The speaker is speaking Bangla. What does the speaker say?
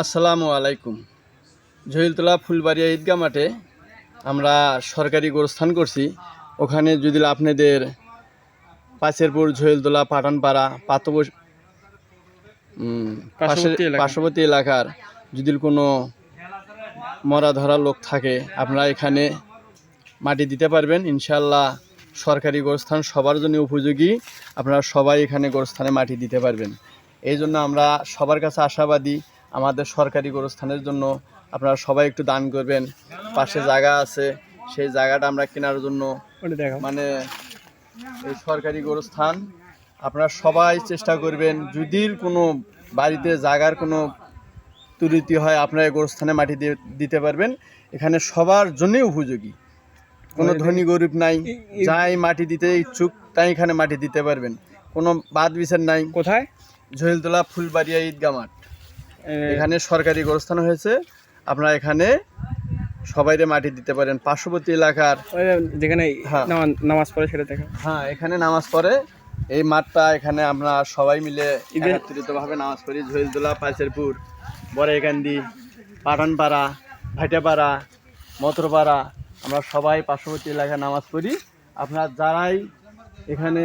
আসসালামু আলাইকুম। জহিলতলা ফুলবাড়িয়া ঈদগাহ মাঠে আমরা সরকারি গোরস্থান করছি। ওখানে যদি আপনাদের পাশেরপুর জহিলতলা পাঠানপাড়া পার্শ্ববর্তী এলাকার যদি কোনো মরা ধরা লোক থাকে, আপনারা এখানে মাটি দিতে পারবেন। ইনশাল্লাহ সরকারি গোরস্থান সবার জন্য উপযোগী, আপনারা সবাই এখানে গোরস্থানে মাটি দিতে পারবেন। এই জন্য আমরা সবার কাছে আশাবাদী, আমাদের সরকারি গোরস্থানের জন্য আপনারা সবাই একটু দান করবেন। পাশে জায়গা আছে, সেই জায়গাটা আমরা কেনার জন্য মানে এই সরকারি গোরস্থান আপনারা সবাই চেষ্টা করবেন। যদি কোনো বাড়িতে জায়গার কোনো ত্রুটি হয়, আপনারা এই গোরস্থানে মাটি দিতে পারবেন। এখানে সবার জন্যই উপযোগী, কোনো ধনী গরিব নাই, যাই মাটি দিতে ইচ্ছুক তাই এখানে মাটি দিতে পারবেন, কোনো বাদ বিচার নাই। কোথায়? জহিলতলা ফুলবাড়িয়া ঈদগাহ মাঠ, এখানে সরকারি গোরস্থান হয়েছে। আপনারা এখানে সবাইরে মাটি দিতে পারেন। পার্শ্ববর্তী এলাকার যেখানে নামাজ পড়ে সেটা দেখা, হ্যাঁ, এখানে নামাজ পড়ে এই মাঠটা, এখানে আমরা সবাই মিলে একত্রিতভাবে নামাজ পড়ি। জহিলতলা, পাশেরপুর, বড়াইকান্দি, পাঠানপাড়া, ভাটিয়াপাড়া, মতরপাড়া, আমরা সবাই পার্শ্ববর্তী এলাকায় নামাজ পড়ি। আপনারা যারাই এখানে